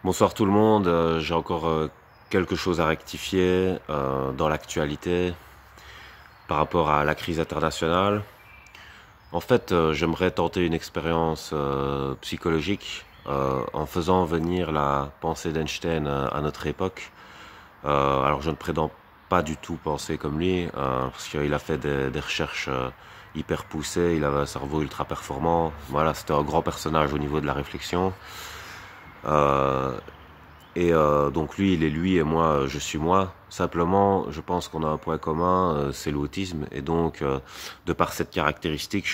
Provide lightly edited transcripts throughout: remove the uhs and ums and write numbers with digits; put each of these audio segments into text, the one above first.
Bonsoir tout le monde, j'ai encore quelque chose à rectifier dans l'actualité par rapport à la crise internationale. En fait, j'aimerais tenter une expérience psychologique en faisant venir la pensée d'Einstein à notre époque. Alors je ne prétends pas du tout penser comme lui, parce qu'il a fait des recherches hyper poussées, il avait un cerveau ultra performant. Voilà, c'était un grand personnage au niveau de la réflexion. Euh, donc lui, il est lui et moi, je suis moi. Simplement, je pense qu'on a un point commun, c'est l'autisme. Et donc, de par cette caractéristique,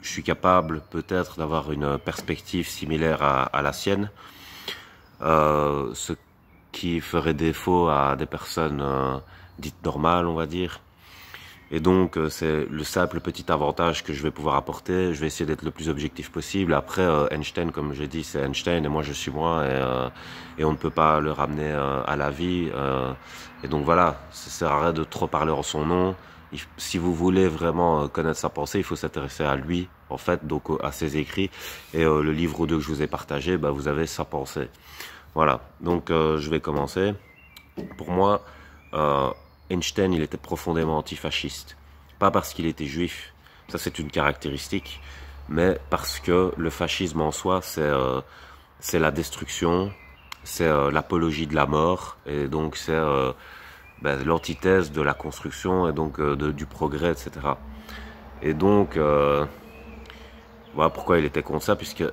je suis capable peut-être d'avoir une perspective similaire à la sienne. Ce qui ferait défaut à des personnes dites normales, on va dire. Et donc, c'est le simple petit avantage que je vais pouvoir apporter. Je vais essayer d'être le plus objectif possible. Après, Einstein, comme j'ai dit, c'est Einstein et moi, je suis moi. Et on ne peut pas le ramener à la vie. Et donc, voilà, ça sert à rien de trop parler en son nom. Si vous voulez vraiment connaître sa pensée, il faut s'intéresser à lui, en fait, donc à ses écrits. Et le livre ou deux que je vous ai partagé, bah, vous avez sa pensée. Voilà, donc je vais commencer. Pour moi, Einstein, il était profondément antifasciste. Pas parce qu'il était juif, ça c'est une caractéristique, mais parce que le fascisme en soi, c'est la destruction, c'est l'apologie de la mort, et donc c'est l'antithèse de la construction et donc du progrès, etc. Et donc, voilà pourquoi il était contre ça, puisque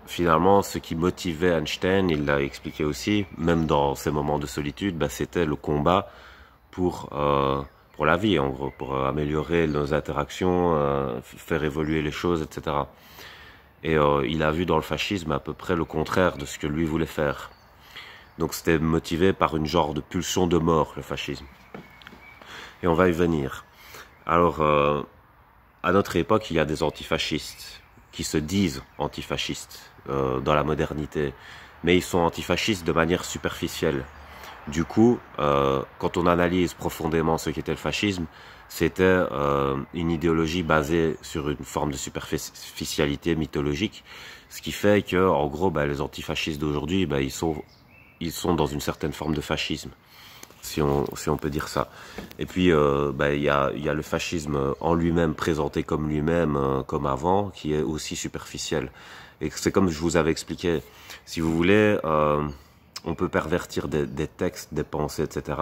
finalement, ce qui motivait Einstein, il l'a expliqué aussi, même dans ses moments de solitude, bah, c'était le combat pour la vie, en gros, pour améliorer nos interactions, faire évoluer les choses, etc. Et il a vu dans le fascisme à peu près le contraire de ce que lui voulait faire. Donc c'était motivé par une genre de pulsion de mort, le fascisme. Et on va y venir. Alors, à notre époque, il y a des antifascistes qui se disent antifascistes dans la modernité, mais ils sont antifascistes de manière superficielle. Du coup, quand on analyse profondément ce qu'était le fascisme, c'était une idéologie basée sur une forme de superficialité mythologique, ce qui fait que, en gros, bah, les antifascistes d'aujourd'hui, bah, ils sont dans une certaine forme de fascisme, si on peut dire ça. Et puis, bah, il y a le fascisme en lui-même, présenté comme lui-même, comme avant, qui est aussi superficiel. Et c'est comme je vous avais expliqué, si vous voulez, on peut pervertir des textes, des pensées, etc.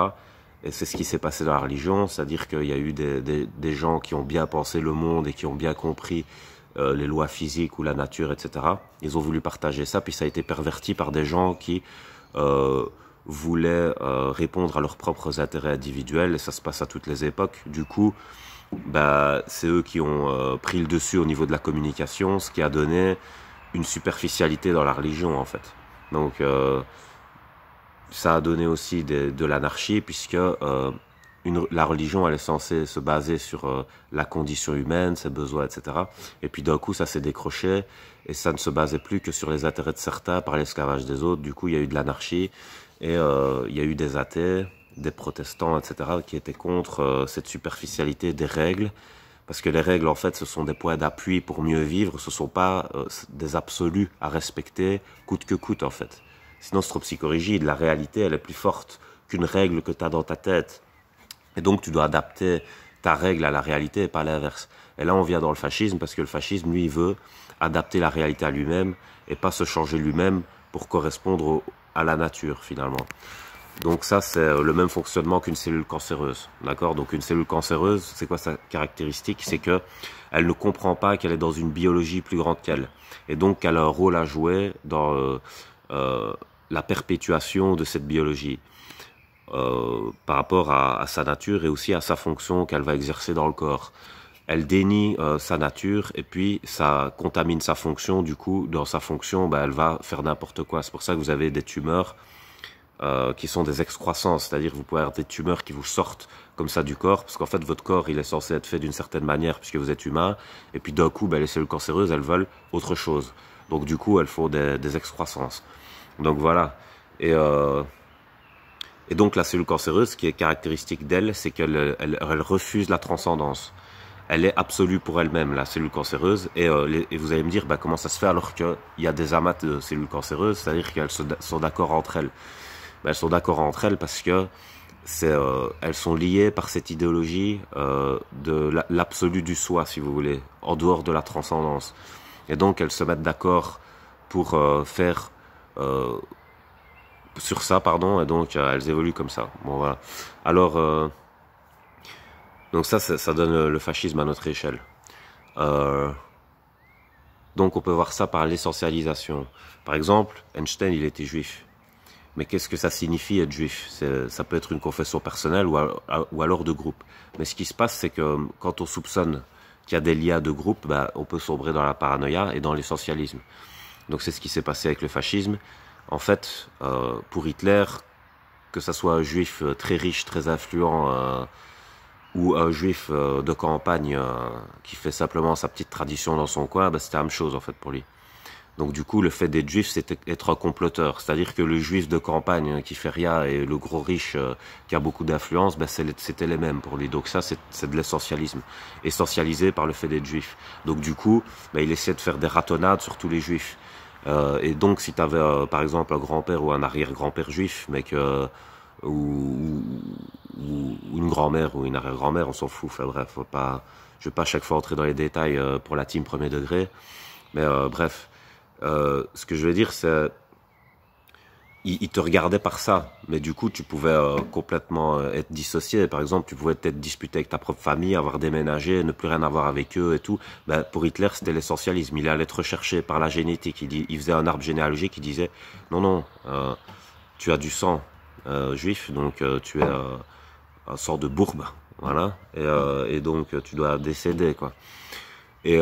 Et c'est ce qui s'est passé dans la religion, c'est-à-dire qu'il y a eu des gens qui ont bien pensé le monde et qui ont bien compris les lois physiques ou la nature, etc. Ils ont voulu partager ça, puis ça a été perverti par des gens qui euh, voulaient répondre à leurs propres intérêts individuels, et ça se passe à toutes les époques. Du coup, bah, c'est eux qui ont pris le dessus au niveau de la communication, ce qui a donné une superficialité dans la religion, en fait. Donc, ça a donné aussi de l'anarchie, puisque la religion, elle est censée se baser sur la condition humaine, ses besoins, etc. Et puis d'un coup, ça s'est décroché, et ça ne se basait plus que sur les intérêts de certains par l'esclavage des autres. Du coup, il y a eu de l'anarchie, et il y a eu des athées, des protestants, etc., qui étaient contre cette superficialité des règles, parce que les règles, en fait, ce sont des points d'appui pour mieux vivre, ce sont pas des absolus à respecter, coûte que coûte, en fait. Sinon, c'est trop psychorigide. La réalité, elle est plus forte qu'une règle que tu as dans ta tête. Et donc, tu dois adapter ta règle à la réalité et pas l'inverse. Et là, on vient dans le fascisme, parce que le fascisme, lui, il veut adapter la réalité à lui-même et pas se changer lui-même pour correspondre à la nature, finalement. Donc ça, c'est le même fonctionnement qu'une cellule cancéreuse, d'accord? Donc une cellule cancéreuse, c'est quoi sa caractéristique? C'est que elle ne comprend pas qu'elle est dans une biologie plus grande qu'elle, et donc qu'elle a un rôle à jouer dans euh, la perpétuation de cette biologie par rapport à sa nature et aussi à sa fonction qu'elle va exercer dans le corps. Elle dénie sa nature et puis ça contamine sa fonction. Du coup, dans sa fonction, bah, elle va faire n'importe quoi. C'est pour ça que vous avez des tumeurs qui sont des excroissances, c'est-à-dire vous pouvez avoir des tumeurs qui vous sortent comme ça du corps, parce qu'en fait votre corps il est censé être fait d'une certaine manière puisque vous êtes humain, et puis d'un coup ben, les cellules cancéreuses elles veulent autre chose, donc du coup elles font des excroissances. Donc voilà, et, euh, donc la cellule cancéreuse, ce qui est caractéristique d'elle, c'est qu'elle elle refuse la transcendance. elle est absolue pour elle-même, la cellule cancéreuse, et vous allez me dire, bah, comment ça se fait alors qu'il y a des amas de cellules cancéreuses, c'est-à-dire qu'elles sont d'accord entre elles. Bah, elles sont d'accord entre elles parce que elles sont liées par cette idéologie de l'absolu du soi, si vous voulez, en dehors de la transcendance. Et donc elles se mettent d'accord pour faire sur ça, pardon, et donc elles évoluent comme ça. Bon voilà. Alors donc ça donne le fascisme à notre échelle. Donc on peut voir ça par l'essentialisation. Par exemple, Einstein, il était juif. Mais qu'est-ce que ça signifie être juif? Ça peut être une confession personnelle ou alors de groupe. Mais ce qui se passe, c'est que quand on soupçonne qu'il y a des liens de groupe, bah, on peut sombrer dans la paranoïa et dans l'essentialisme. Donc c'est ce qui s'est passé avec le fascisme. En fait, pour Hitler, que ça soit un juif très riche, très influent, ou un juif de campagne qui fait simplement sa petite tradition dans son coin, bah, c'était la même chose en fait pour lui. Donc du coup, le fait d'être juif, c'est être un comploteur. C'est-à-dire que le juif de campagne qui fait rien et le gros riche qui a beaucoup d'influence, ben c'était les mêmes pour lui. Donc ça, c'est de l'essentialisme. Essentialisé par le fait d'être juif. Donc du coup, ben, il essaie de faire des ratonnades sur tous les juifs. Et donc si tu avais par exemple un grand-père ou un arrière-grand-père juif, mais que ou une grand-mère ou une arrière-grand-mère, on s'en fout. Enfin bref, je vais pas à chaque fois entrer dans les détails pour la team premier degré. Mais bref. Ce que je veux dire, c'est il te regardait par ça, mais du coup tu pouvais complètement être dissocié. Par exemple, tu pouvais peut-être disputer avec ta propre famille, avoir déménagé, ne plus rien avoir avec eux et tout. Ben, pour Hitler, c'était l'essentialisme. Il allait te rechercher par la génétique. Il faisait un arbre généalogique qui disait non, tu as du sang juif, donc tu es un sort de bourbe, voilà, et donc tu dois décéder, quoi. Et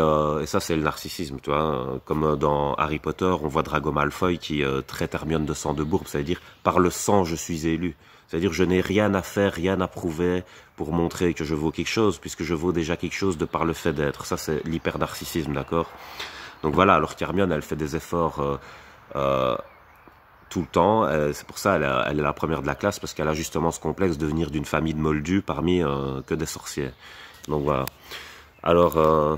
ça, c'est le narcissisme, tu vois. Comme dans Harry Potter, on voit Drago Malfoy qui traite Hermione de sang de bourbe, c'est-à-dire par le sang, je suis élu. C'est-à-dire je n'ai rien à faire, rien à prouver pour montrer que je vaux quelque chose, puisque je vaux déjà quelque chose de par le fait d'être. Ça, c'est l'hyper-narcissisme, d'accord? Donc voilà, alors qu'Hermione, elle fait des efforts tout le temps. C'est pour ça elle est la première de la classe, parce qu'elle a justement ce complexe de venir d'une famille de moldus parmi que des sorciers. Donc voilà. Alors...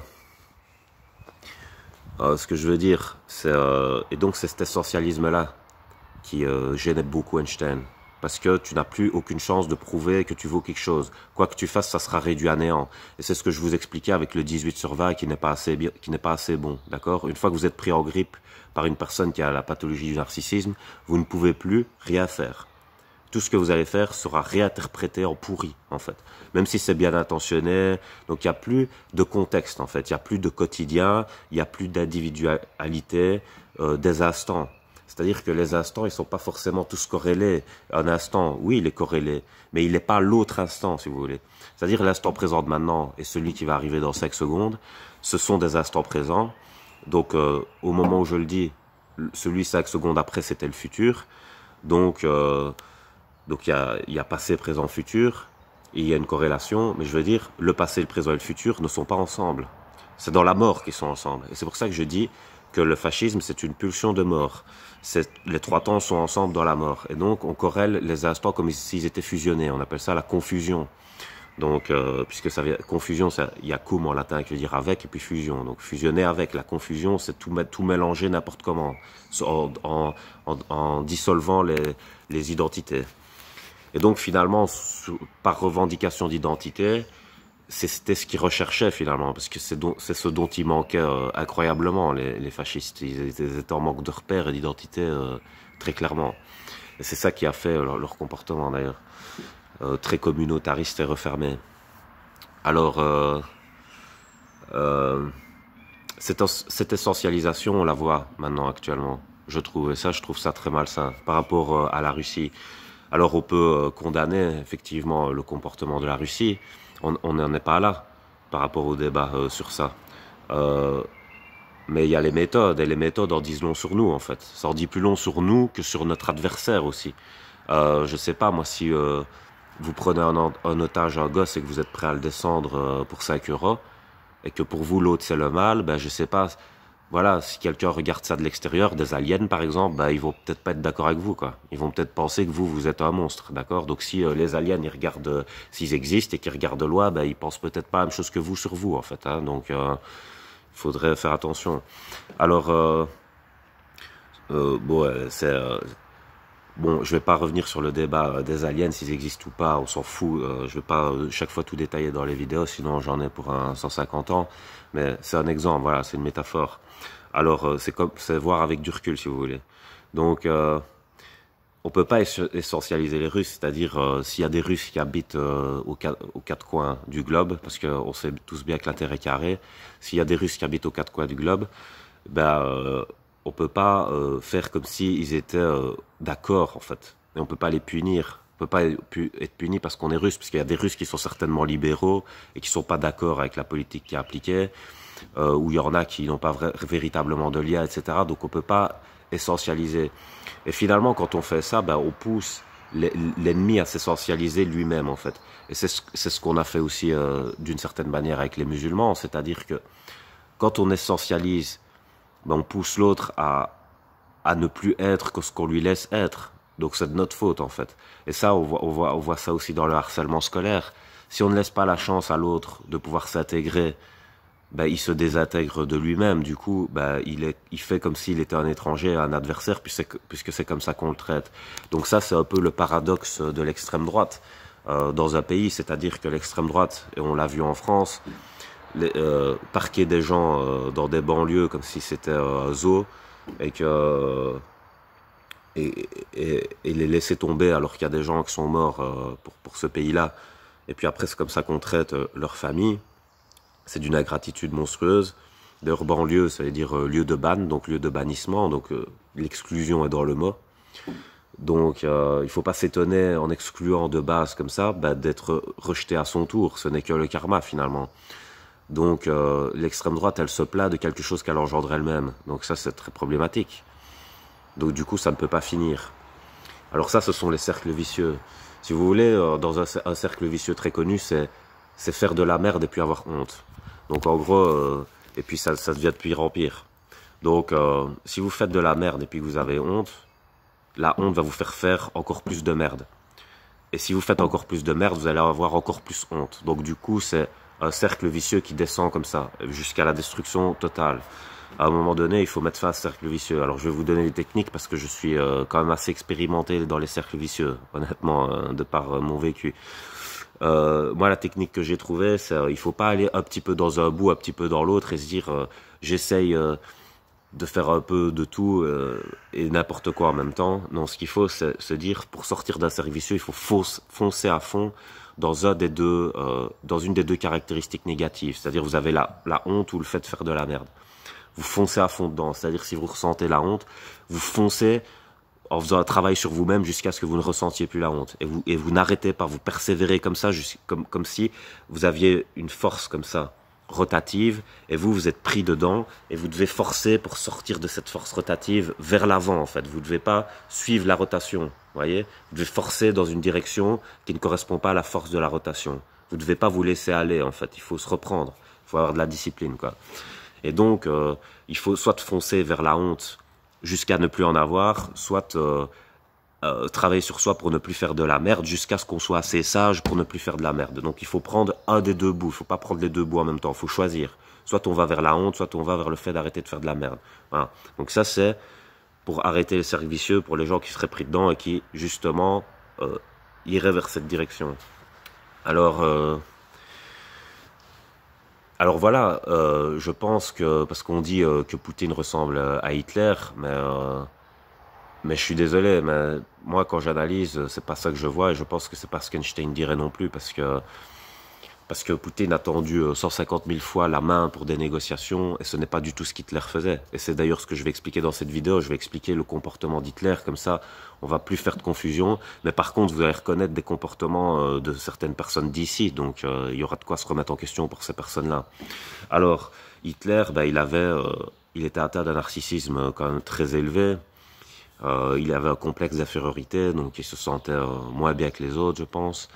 ce que je veux dire, c'est et donc c'est cet essentialisme-là qui gênait beaucoup Einstein, parce que tu n'as plus aucune chance de prouver que tu vaux quelque chose. Quoi que tu fasses, ça sera réduit à néant. Et c'est ce que je vous expliquais avec le 18/20 qui n'est pas assez bon, d'accord? Une fois que vous êtes pris en grippe par une personne qui a la pathologie du narcissisme, vous ne pouvez plus rien faire. Tout ce que vous allez faire sera réinterprété en pourri, en fait. Même si c'est bien intentionné. Donc, il n'y a plus de contexte, en fait. Il n'y a plus de quotidien. Il n'y a plus d'individualité des instants. C'est-à-dire que les instants, ils sont pas forcément tous corrélés. Un instant, oui, il est corrélé. Mais il n'est pas l'autre instant, si vous voulez. C'est-à-dire l'instant présent de maintenant et celui qui va arriver dans 5 secondes, ce sont des instants présents. Donc, au moment où je le dis, celui 5 secondes après, c'était le futur. Donc il y a passé, présent, futur, et il y a une corrélation, mais je veux dire, le passé, le présent et le futur ne sont pas ensemble. C'est dans la mort qu'ils sont ensemble. Et c'est pour ça que je dis que le fascisme, c'est une pulsion de mort. Les trois temps sont ensemble dans la mort. Et donc, on corrèle les instants comme s'ils étaient fusionnés. On appelle ça la confusion. Donc, puisque ça vient, confusion, il y a cum en latin qui veut dire avec, et puis fusion. Donc, fusionner avec. La confusion, c'est tout mélanger n'importe comment, en dissolvant les identités. Et donc finalement, par revendication d'identité, c'était ce qu'ils recherchaient finalement, parce que c'est ce dont ils manquaient incroyablement, les fascistes. Ils étaient en manque de repères et d'identité très clairement. Et c'est ça qui a fait leur comportement d'ailleurs, très communautariste et refermé. Alors, cette essentialisation, on la voit maintenant actuellement, je trouve. Et ça, je trouve ça très malsain par rapport à la Russie. Alors on peut condamner effectivement le comportement de la Russie, on n'en est pas là par rapport au débat sur ça. Mais il y a les méthodes, et les méthodes en disent long sur nous en fait. Ça en dit plus long sur nous que sur notre adversaire aussi. Je sais pas moi, si vous prenez un otage, un gosse, et que vous êtes prêt à le descendre pour 5 €, et que pour vous l'autre c'est le mal, ben je sais pas, voilà, si quelqu'un regarde ça de l'extérieur, des aliens par exemple, bah, ils vont peut-être pas être d'accord avec vous, quoi. Ils vont peut-être penser que vous êtes un monstre, d'accord? Donc si les aliens, ils regardent, s'ils existent et qu'ils regardent de loin, bah, ils pensent peut-être pas la même chose que vous sur vous, en fait, hein. Donc, il faudrait faire attention. Alors, bon, bon, je vais pas revenir sur le débat des aliens, s'ils existent ou pas, on s'en fout. Je vais pas chaque fois tout détailler dans les vidéos, sinon j'en ai pour 150 ans. Mais c'est un exemple, voilà, c'est une métaphore. Alors, c'est voir avec du recul, si vous voulez. Donc, on peut pas essentialiser les Russes, c'est-à-dire s'il y a des Russes qui habitent aux quatre coins du globe, parce qu'on sait tous bien que la Terre est carrée, s'il y a des Russes qui habitent aux quatre coins du globe, ben on peut pas faire comme si ils étaient d'accord en fait, et on peut pas les punir. On peut pas être puni parce qu'on est russe, parce qu'il y a des Russes qui sont certainement libéraux et qui sont pas d'accord avec la politique qui est appliquée, où il y en a qui n'ont pas véritablement de lien, etc. Donc on peut pas essentialiser. Et finalement, quand on fait ça, ben, on pousse l'ennemi à s'essentialiser lui-même, en fait. Et c'est ce qu'on a fait aussi d'une certaine manière avec les musulmans, c'est-à-dire que quand on essentialise, ben, on pousse l'autre à ne plus être que ce qu'on lui laisse être. Donc c'est de notre faute, en fait. Et ça, on voit ça aussi dans le harcèlement scolaire. Si on ne laisse pas la chance à l'autre de pouvoir s'intégrer, ben, il se désintègre de lui-même. Du coup, ben, il fait comme s'il était un étranger, un adversaire, puisque c'est comme ça qu'on le traite. Donc ça, c'est un peu le paradoxe de l'extrême droite dans un pays, c'est-à-dire que l'extrême droite, et on l'a vu en France, parquer des gens dans des banlieues comme si c'était un zoo, et que et les laisser tomber alors qu'il y a des gens qui sont morts pour ce pays-là. Et puis après, c'est comme ça qu'on traite leur famille. C'est d'une ingratitude monstrueuse. D'ailleurs, banlieue, ça veut dire lieu de ban, donc lieu de bannissement, donc l'exclusion est dans le mot. Donc, il faut pas s'étonner en excluant de base comme ça, bah, d'être rejeté à son tour. Ce n'est que le karma finalement. Donc, l'extrême droite, elle se plaint de quelque chose qu'elle engendre elle-même. Donc ça, c'est très problématique. Donc du coup, ça ne peut pas finir. Alors ça, ce sont les cercles vicieux. Si vous voulez, dans un cercle vicieux très connu, c'est faire de la merde et puis avoir honte. Donc en gros, et puis ça devient de pire en pire. Donc si vous faites de la merde et puis que vous avez honte, la honte va vous faire encore plus de merde. Et si vous faites encore plus de merde, vous allez avoir encore plus honte. Donc du coup, c'est un cercle vicieux qui descend comme ça, jusqu'à la destruction totale. À un moment donné, il faut mettre fin à ce cercle vicieux. Alors je vais vous donner des techniques parce que je suis quand même assez expérimenté dans les cercles vicieux, honnêtement, de par mon vécu. Moi, la technique que j'ai trouvée, c'est il faut pas aller un petit peu dans un bout, un petit peu dans l'autre et se dire j'essaye de faire un peu de tout et n'importe quoi en même temps. Non, ce qu'il faut, c'est se dire pour sortir d'un cercle vicieux, il faut foncer à fond dans dans une des deux caractéristiques négatives. C'est-à-dire vous avez la honte ou le fait de faire de la merde. Vous foncez à fond dedans. C'est-à-dire si vous ressentez la honte, vous foncez en faisant un travail sur vous-même jusqu'à ce que vous ne ressentiez plus la honte. Et vous n'arrêtez pas, vous persévérez comme ça, comme si vous aviez une force comme ça, rotative, et vous êtes pris dedans, et vous devez forcer pour sortir de cette force rotative vers l'avant, en fait. Vous ne devez pas suivre la rotation, vous voyez. Vous devez forcer dans une direction qui ne correspond pas à la force de la rotation. Vous ne devez pas vous laisser aller, en fait. Il faut se reprendre. Il faut avoir de la discipline, quoi. Et donc, il faut soit foncer vers la honte jusqu'à ne plus en avoir, soit travailler sur soi pour ne plus faire de la merde jusqu'à ce qu'on soit assez sage pour ne plus faire de la merde. Donc il faut prendre un des deux bouts, il faut pas prendre les deux bouts en même temps, il faut choisir. Soit on va vers la honte, soit on va vers le fait d'arrêter de faire de la merde. Voilà. Donc ça c'est pour arrêter les cercles vicieux pour les gens qui seraient pris dedans et qui justement iraient vers cette direction. Alors voilà, je pense que, parce qu'on dit que Poutine ressemble à Hitler, mais je suis désolé, mais moi quand j'analyse, c'est pas ça que je vois, et je pense que c'est pas ce qu'Einstein dirait non plus, parce que Poutine a tendu 150 000 fois la main pour des négociations, et ce n'est pas du tout ce qu'Hitler faisait. Et c'est d'ailleurs ce que je vais expliquer dans cette vidéo, je vais expliquer le comportement d'Hitler, comme ça on va plus faire de confusion, mais par contre vous allez reconnaître des comportements de certaines personnes d'ici, donc il y aura de quoi se remettre en question pour ces personnes-là. Alors, Hitler, ben, il était atteint d'un narcissisme quand même très élevé, il avait un complexe d'infériorité, donc il se sentait moins bien que les autres, je pense.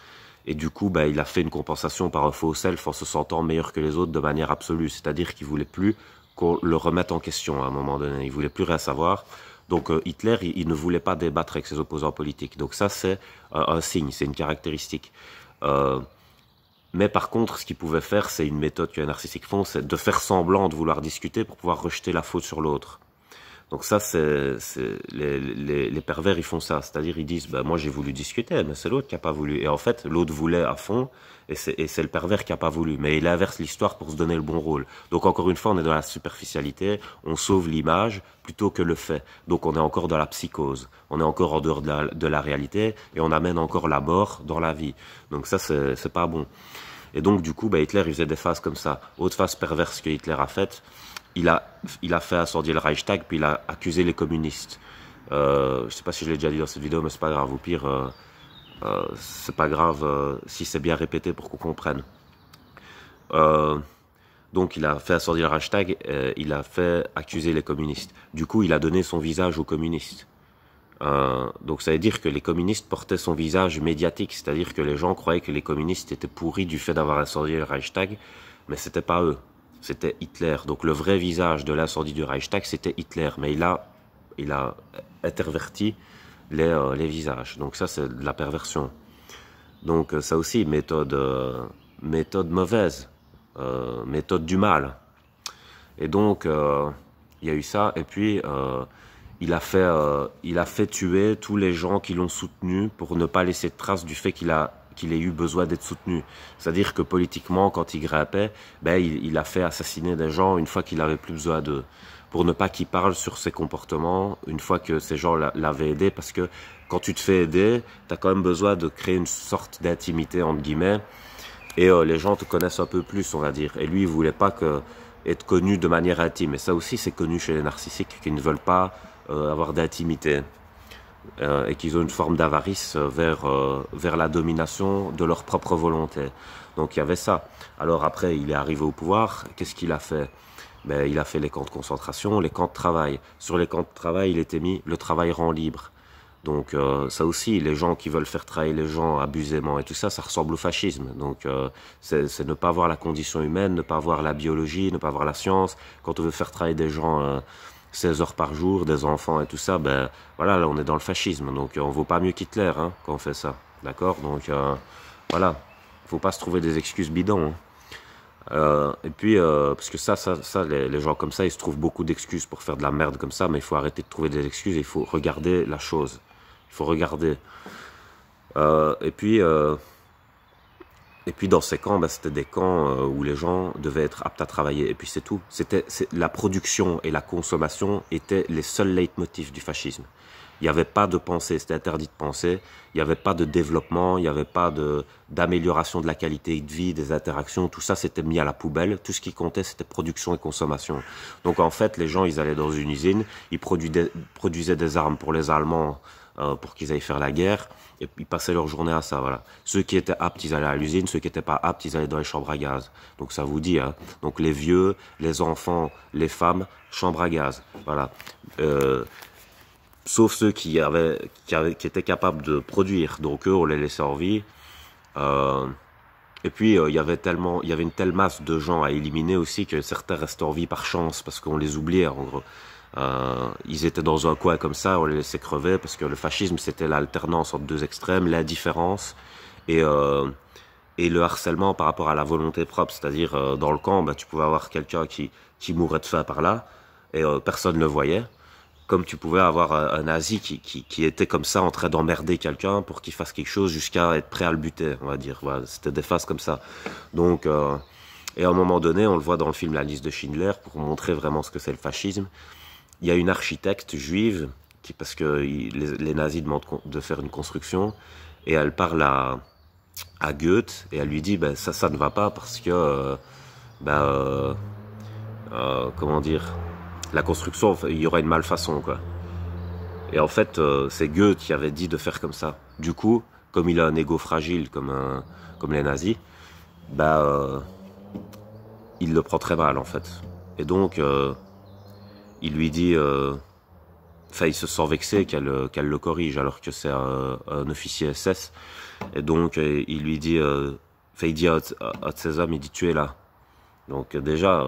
Et du coup, bah, il a fait une compensation par un faux self en se sentant meilleur que les autres de manière absolue. C'est-à-dire qu'il voulait plus qu'on le remette en question à un moment donné. Il voulait plus rien savoir. Donc Hitler, il ne voulait pas débattre avec ses opposants politiques. Donc ça, c'est un signe, c'est une caractéristique. Euh, mais par contre, ce qu'il pouvait faire, c'est une méthode que les narcissiques font, c'est de faire semblant de vouloir discuter pour pouvoir rejeter la faute sur l'autre. Donc ça, les pervers, ils font ça. C'est-à-dire, ils disent, moi j'ai voulu discuter, mais c'est l'autre qui a pas voulu. Et en fait, l'autre voulait à fond, et c'est le pervers qui a pas voulu. Mais il inverse l'histoire pour se donner le bon rôle. Donc encore une fois, on est dans la superficialité, on sauve l'image plutôt que le fait. Donc on est encore dans la psychose. On est encore en dehors de la réalité, et on amène encore la mort dans la vie. Donc ça, c'est pas bon. Et donc du coup, Hitler, il faisait des phases comme ça. Autre phase perverse que Hitler a faite, il a fait incendier le Reichstag, puis il a accusé les communistes. Je sais pas si je l'ai déjà dit dans cette vidéo, mais c'est pas grave. Au pire, c'est pas grave si c'est bien répété pour qu'on comprenne. Donc il a fait incendier le Reichstag, il a fait accuser les communistes. Du coup, il a donné son visage aux communistes. Donc ça veut dire que les communistes portaient son visage médiatique, c'est-à-dire que les gens croyaient que les communistes étaient pourris du fait d'avoir incendié le Reichstag, mais c'était pas eux. C'était Hitler. Donc le vrai visage de l'incendie du Reichstag, c'était Hitler. Mais il a interverti les visages. Donc ça, c'est de la perversion. Donc ça aussi, méthode mauvaise, méthode du mal. Et donc, il y a eu ça. Et puis, il a fait tuer tous les gens qui l'ont soutenu pour ne pas laisser de trace du fait qu'il ait eu besoin d'être soutenu. C'est-à-dire que politiquement, quand il grimpait, il a fait assassiner des gens une fois qu'il avait plus besoin d'eux, pour ne pas qu'ils parlent sur ses comportements une fois que ces gens l'avaient aidé, parce que quand tu te fais aider, tu as quand même besoin de créer une sorte d'intimité, entre guillemets, et les gens te connaissent un peu plus, on va dire. Et lui, il voulait pas être connu de manière intime. Et ça aussi, c'est connu chez les narcissiques, qui ne veulent pas avoir d'intimité. Et qu'ils ont une forme d'avarice vers la domination de leur propre volonté. Donc il y avait ça. Alors après, il est arrivé au pouvoir. Qu'est-ce qu'il a fait? Il a fait les camps de concentration, les camps de travail. Sur les camps de travail, il était mis le travail rend libre. Donc ça aussi, les gens qui veulent faire travailler les gens abusément et tout ça, ça ressemble au fascisme. Donc c'est ne pas voir la condition humaine, ne pas voir la biologie, ne pas voir la science. Quand on veut faire travailler des gens 16 heures par jour, des enfants et tout ça, voilà, là on est dans le fascisme. Donc on vaut pas mieux qu'Hitler quand on fait ça. D'accord? Donc voilà, faut pas se trouver des excuses bidons. Et puis, parce que ça les gens comme ça, ils se trouvent beaucoup d'excuses pour faire de la merde comme ça, mais il faut arrêter de trouver des excuses et il faut regarder la chose. Il faut regarder. Et puis dans ces camps, c'était des camps où les gens devaient être aptes à travailler. Et puis c'est tout. La production et la consommation étaient les seuls leitmotifs du fascisme. Il n'y avait pas de pensée, c'était interdit de penser. Il n'y avait pas de développement, il n'y avait pas d'amélioration de la qualité de vie, des interactions. Tout ça, c'était mis à la poubelle. Tout ce qui comptait, c'était production et consommation. Donc en fait, les gens, ils allaient dans une usine, ils produisaient des armes pour les Allemands, pour qu'ils aillent faire la guerre. Et ils passaient leur journée à ça, voilà. Ceux qui étaient aptes, ils allaient à l'usine. Ceux qui n'étaient pas aptes, ils allaient dans les chambres à gaz. Donc ça vous dit, Donc les vieux, les enfants, les femmes, chambres à gaz. Voilà. Sauf ceux qui étaient capables de produire. Donc eux, on les laissait en vie. Et puis il y avait une telle masse de gens à éliminer aussi que certains restaient en vie par chance parce qu'on les oubliait en gros. Ils étaient dans un coin comme ça, on les laissait crever parce que le fascisme c'était l'alternance entre deux extrêmes, l'indifférence et le harcèlement par rapport à la volonté propre. C'est-à-dire dans le camp, tu pouvais avoir quelqu'un qui mourait de faim par là et personne ne le voyait. Comme tu pouvais avoir un nazi qui était comme ça en train d'emmerder quelqu'un pour qu'il fasse quelque chose jusqu'à être prêt à le buter, on va dire. Voilà, c'était des phases comme ça. Donc, et à un moment donné, on le voit dans le film La liste de Schindler, pour montrer vraiment ce que c'est le fascisme. Il y a une architecte juive, parce que les nazis demandent de faire une construction, et elle parle à Goethe, et elle lui dit, ça ne va pas parce que, comment dire, la construction, il y aura une malfaçon, quoi. Et en fait, c'est Goethe qui avait dit de faire comme ça. Du coup, comme il a un ego fragile comme les nazis, il le prend très mal, en fait. Et donc, il lui dit, il se sent vexé qu'elle le corrige, alors que c'est un officier SS. Et donc, il lui dit, il dit à de ces hommes, il dit, tu es là. Donc déjà,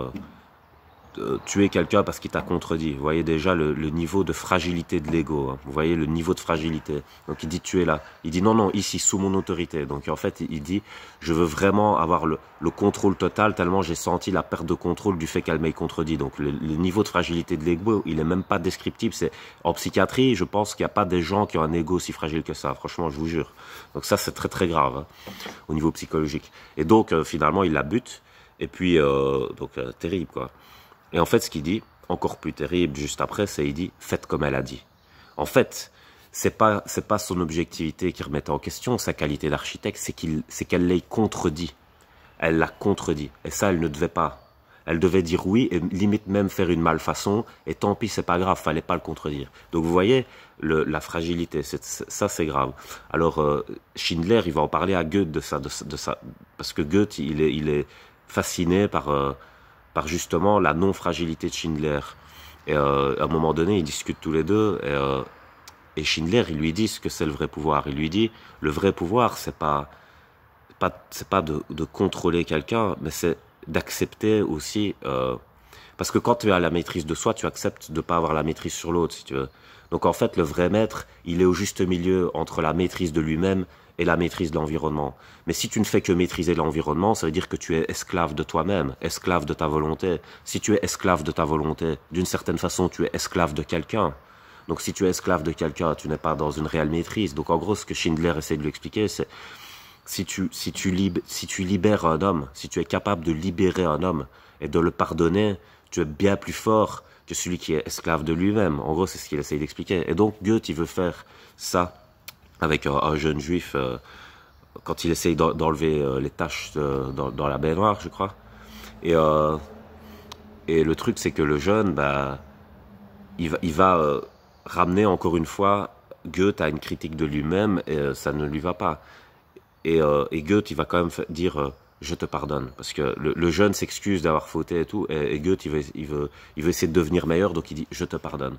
tuer quelqu'un parce qu'il t'a contredit. Vous voyez déjà le niveau de fragilité de l'ego. Hein. Vous voyez le niveau de fragilité. Donc il dit tu es là. Il dit non, non, ici, sous mon autorité. Donc en fait, il dit je veux vraiment avoir le contrôle total tellement j'ai senti la perte de contrôle du fait qu'elle m'ait contredit. Donc le niveau de fragilité de l'ego, il est même pas descriptible. C'est en psychiatrie, je pense qu'il n'y a pas des gens qui ont un ego aussi fragile que ça. Franchement, je vous jure. Donc ça, c'est très très grave hein, au niveau psychologique. Et donc finalement, il la bute. Et puis terrible quoi. Et en fait, ce qu'il dit, encore plus terrible juste après, c'est il dit « faites comme elle a dit ». En fait, c'est pas son objectivité qui remettait en question, sa qualité d'architecte, c'est qu'elle l'ait contredit. Elle l'a contredit. Et ça, elle ne devait pas. Elle devait dire oui et limite même faire une malfaçon. Et tant pis, c'est pas grave, fallait pas le contredire. Donc vous voyez, la fragilité, ça c'est grave. Alors Schindler, il va en parler à Goethe de ça, parce que Goethe, il est fasciné par justement la non-fragilité de Schindler. Et à un moment donné, ils discutent tous les deux. Et Schindler, il lui dit ce que c'est le vrai pouvoir. Il lui dit, le vrai pouvoir, c'est pas de contrôler quelqu'un, mais c'est d'accepter aussi. Parce que quand tu as la maîtrise de soi, tu acceptes de pas avoir la maîtrise sur l'autre, si tu veux. Donc en fait, le vrai maître, il est au juste milieu entre la maîtrise de lui-même et la maîtrise de l'environnement. Mais si tu ne fais que maîtriser l'environnement, ça veut dire que tu es esclave de toi-même, esclave de ta volonté. Si tu es esclave de ta volonté, d'une certaine façon, tu es esclave de quelqu'un. Donc si tu es esclave de quelqu'un, tu n'es pas dans une réelle maîtrise. Donc en gros, ce que Schindler essaie de lui expliquer, c'est si tu libères un homme, si tu es capable de libérer un homme et de le pardonner, tu es bien plus fort que celui qui est esclave de lui-même. En gros, c'est ce qu'il essaie d'expliquer. Et donc Goethe, il veut faire ça avec un jeune juif quand il essaye d'enlever les taches dans la baignoire, je crois. Et le truc, c'est que le jeune, il va ramener encore une fois Goethe à une critique de lui-même et ça ne lui va pas. Et Goethe, il va quand même dire je te pardonne, parce que le jeune s'excuse d'avoir fauté et tout, et Goethe, il veut essayer de devenir meilleur, donc il dit je te pardonne.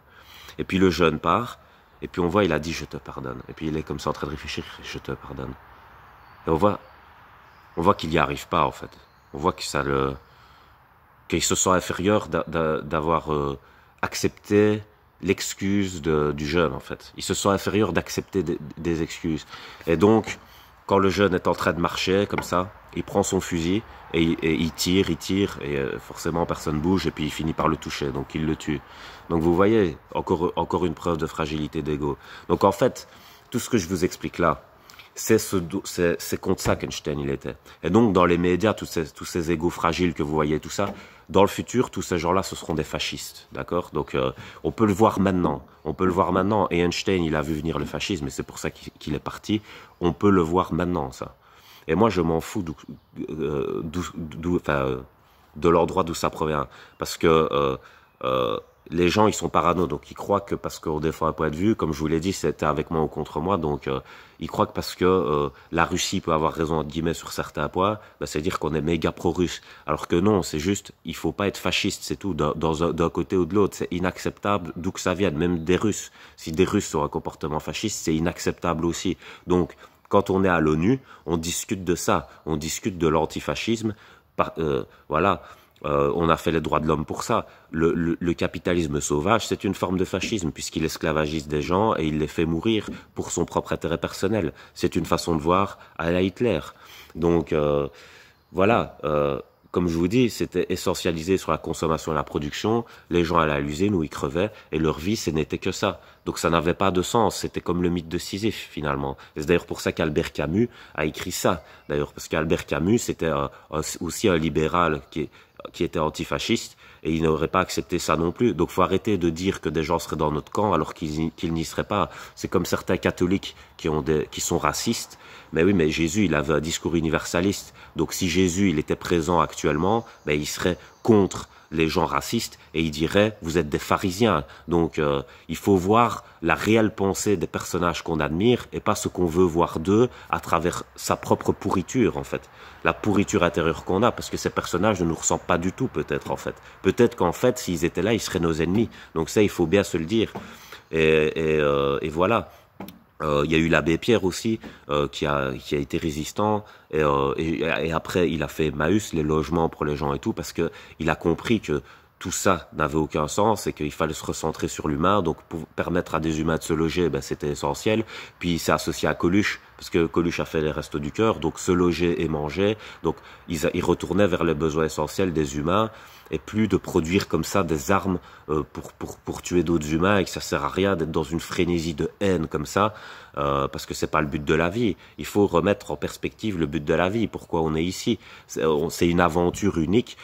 Et puis le jeune part, et puis on voit, il a dit je te pardonne. Et puis il est comme ça en train de réfléchir, je te pardonne. Et on voit qu'il n'y arrive pas en fait. On voit que qu'il se sent inférieur d'avoir accepté l'excuse du jeune en fait. Il se sent inférieur d'accepter des excuses. Et donc, quand le jeune est en train de marcher comme ça, il prend son fusil et il tire, et forcément personne bouge et puis il finit par le toucher, donc il le tue. Donc vous voyez, encore une preuve de fragilité d'ego. Donc en fait, tout ce que je vous explique là, c'est contre ça qu'Einstein il était. Et donc dans les médias, tous ces égos fragiles que vous voyez, tout ça, dans le futur, tous ces gens-là, ce seront des fascistes, d'accord? Donc on peut le voir maintenant, et Einstein il a vu venir le fascisme, et c'est pour ça qu'il est parti. On peut le voir maintenant, ça. Et moi je m'en fous de l'endroit d'où ça provient, parce que les gens, ils sont parano, donc ils croient que parce qu'on défend un point de vue, comme je vous l'ai dit, c'était avec moi ou contre moi, donc ils croient que parce que la Russie peut avoir raison, entre guillemets, sur certains points, c'est dire qu'on est méga pro-russe. Alors que non, c'est juste, il faut pas être fasciste, c'est tout, d'un côté ou de l'autre. C'est inacceptable d'où que ça vienne, même des Russes. Si des Russes ont un comportement fasciste, c'est inacceptable aussi. Donc, quand on est à l'ONU, on discute de ça, on discute de l'antifascisme, voilà. On a fait les droits de l'homme pour ça. Le capitalisme sauvage, c'est une forme de fascisme, puisqu'il esclavagise des gens et il les fait mourir pour son propre intérêt personnel. C'est une façon de voir à la Hitler. Donc, voilà. Comme je vous dis, c'était essentialisé sur la consommation et la production. Les gens allaient à l'usine où ils crevaient et leur vie, ce n'était que ça. Donc ça n'avait pas de sens. C'était comme le mythe de Sisyphe, finalement. Et c'est d'ailleurs pour ça qu'Albert Camus a écrit ça. D'ailleurs, parce qu'Albert Camus, c'était aussi un libéral qui était antifasciste et il n'aurait pas accepté ça non plus. Donc faut arrêter de dire que des gens seraient dans notre camp alors qu'ils n'y seraient pas. C'est comme certains catholiques qui sont racistes. Mais oui, mais Jésus, il avait un discours universaliste. Donc si Jésus, il était présent actuellement, il serait contre les gens racistes et il dirait vous êtes des pharisiens. Donc il faut voir la réelle pensée des personnages qu'on admire et pas ce qu'on veut voir d'eux à travers sa propre pourriture en fait. La pourriture intérieure qu'on a, parce que ces personnages ne nous ressemblent pas du tout peut-être en fait. Peut-être qu'en fait s'ils étaient là, ils seraient nos ennemis. Donc ça, il faut bien se le dire. Et voilà. Il y a eu l'abbé Pierre aussi qui a été résistant et après il a fait Emmaüs, les logements pour les gens et tout, parce que il a compris que tout ça n'avait aucun sens et qu'il fallait se recentrer sur l'humain. Donc pour permettre à des humains de se loger, ben, c'était essentiel. Puis c'est associé à Coluche, parce que Coluche a fait les Restos du Cœur, donc se loger et manger. Donc ils retournaient vers les besoins essentiels des humains et plus de produire comme ça des armes pour tuer d'autres humains, et que ça sert à rien d'être dans une frénésie de haine comme ça, parce que c'est pas le but de la vie. Il faut remettre en perspective le but de la vie, pourquoi on est ici. C'est une aventure unique.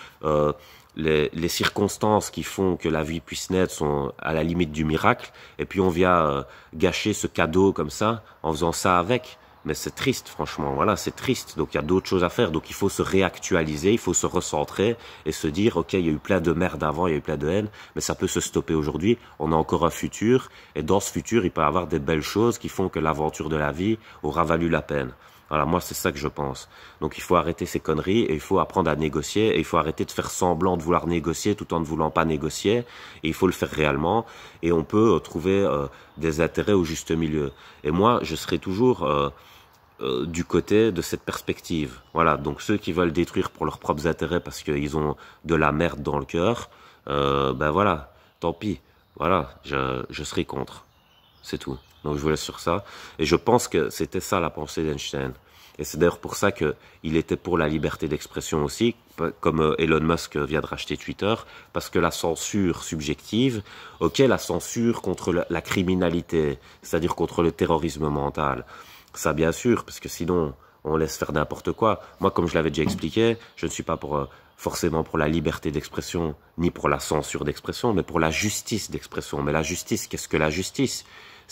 Les circonstances qui font que la vie puisse naître sont à la limite du miracle, et puis on vient gâcher ce cadeau comme ça en faisant ça avec. Mais c'est triste, franchement, voilà, c'est triste. Donc il y a d'autres choses à faire, donc il faut se réactualiser, il faut se recentrer et se dire, ok, il y a eu plein de merde avant, il y a eu plein de haine, mais ça peut se stopper aujourd'hui, on a encore un futur, et dans ce futur, il peut y avoir des belles choses qui font que l'aventure de la vie aura valu la peine. Voilà, moi c'est ça que je pense. Donc il faut arrêter ces conneries et il faut apprendre à négocier, et il faut arrêter de faire semblant de vouloir négocier tout en ne voulant pas négocier, et il faut le faire réellement, et on peut trouver des intérêts au juste milieu. Et moi je serai toujours du côté de cette perspective. Voilà, donc ceux qui veulent détruire pour leurs propres intérêts parce qu'ils ont de la merde dans le cœur, ben voilà, tant pis. Voilà, je serai contre. C'est tout. Donc je vous laisse sur ça. Et je pense que c'était ça la pensée d'Einstein. Et c'est d'ailleurs pour ça qu'il était pour la liberté d'expression aussi, comme Elon Musk vient de racheter Twitter, parce que la censure subjective, ok, la censure contre la criminalité, c'est-à-dire contre le terrorisme mental, ça bien sûr, parce que sinon on laisse faire n'importe quoi. Moi, comme je l'avais déjà expliqué, je ne suis pas forcément pour la liberté d'expression, ni pour la censure d'expression, mais pour la justice d'expression. Mais la justice, qu'est-ce que la justice?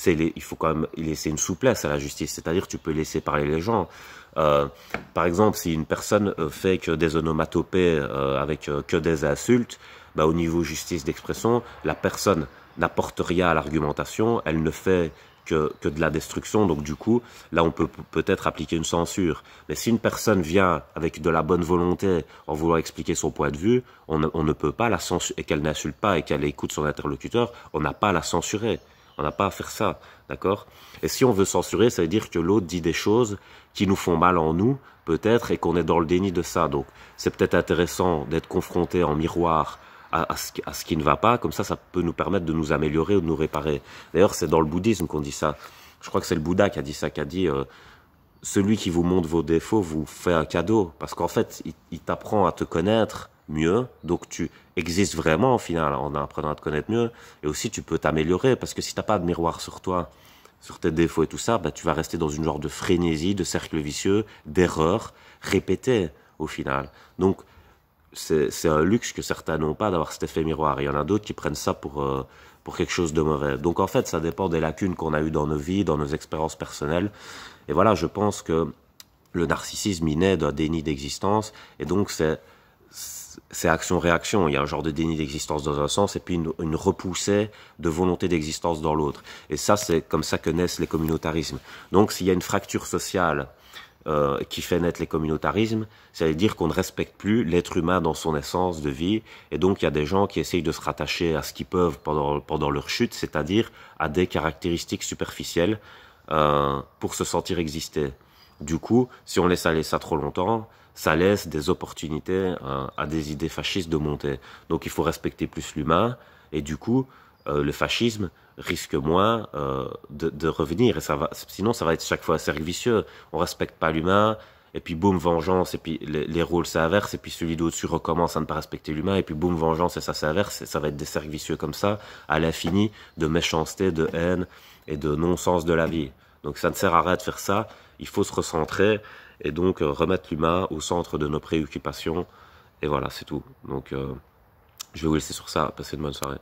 Il faut quand même laisser une souplesse à la justice, c'est-à-dire tu peux laisser parler les gens. Par exemple, si une personne fait que des onomatopées avec que des insultes, bah, au niveau justice d'expression, la personne n'apporte rien à l'argumentation, elle ne fait que de la destruction, donc du coup, là on peut peut-être appliquer une censure. Mais si une personne vient avec de la bonne volonté en voulant expliquer son point de vue, on ne peut pas la censurer, et qu'elle n'insulte pas et qu'elle écoute son interlocuteur, on n'a pas à la censurer. On n'a pas à faire ça, d'accord? Et si on veut censurer, ça veut dire que l'autre dit des choses qui nous font mal en nous, peut-être, et qu'on est dans le déni de ça. Donc, c'est peut-être intéressant d'être confronté en miroir à ce qui ne va pas. Comme ça peut nous permettre de nous améliorer ou de nous réparer. D'ailleurs, c'est dans le bouddhisme qu'on dit ça. Je crois que c'est le Bouddha qui a dit ça, qui a dit celui qui vous montre vos défauts vous fait un cadeau. Parce qu'en fait, il t'apprend à te connaître mieux, donc tu existes vraiment au final en apprenant à te connaître mieux, et aussi tu peux t'améliorer, parce que si t'as pas de miroir sur toi, sur tes défauts et tout ça, bah, tu vas rester dans une genre de frénésie, de cercle vicieux, d'erreurs répétées au final. Donc c'est un luxe que certains n'ont pas d'avoir cet effet miroir, il y en a d'autres qui prennent ça pour quelque chose de mauvais. Donc en fait ça dépend des lacunes qu'on a eues dans nos vies, dans nos expériences personnelles, et voilà, je pense que le narcissisme il naît d'un déni d'existence, et donc c'est action-réaction. Il y a un genre de déni d'existence dans un sens et puis une repoussée de volonté d'existence dans l'autre. Et ça, c'est comme ça que naissent les communautarismes. Donc, s'il y a une fracture sociale qui fait naître les communautarismes, ça veut dire qu'on ne respecte plus l'être humain dans son essence de vie. Et donc, il y a des gens qui essayent de se rattacher à ce qu'ils peuvent pendant leur chute, c'est-à-dire à des caractéristiques superficielles pour se sentir exister. Du coup, si on laisse aller ça trop longtemps, ça laisse des opportunités à des idées fascistes de monter. Donc il faut respecter plus l'humain, et du coup, le fascisme risque moins de revenir. Et sinon, ça va être chaque fois un cercle vicieux. On respecte pas l'humain, et puis boum, vengeance, et puis les rôles s'inversent, et puis celui d'au-dessus recommence à ne pas respecter l'humain, et puis boum, vengeance, et ça s'inverse, et ça va être des cercles vicieux comme ça, à l'infini, de méchanceté, de haine, et de non-sens de la vie. Donc ça ne sert à rien de faire ça, il faut se recentrer, et donc remettre l'humain au centre de nos préoccupations, et voilà, c'est tout. Donc je vais vous laisser sur ça, passez une bonne soirée.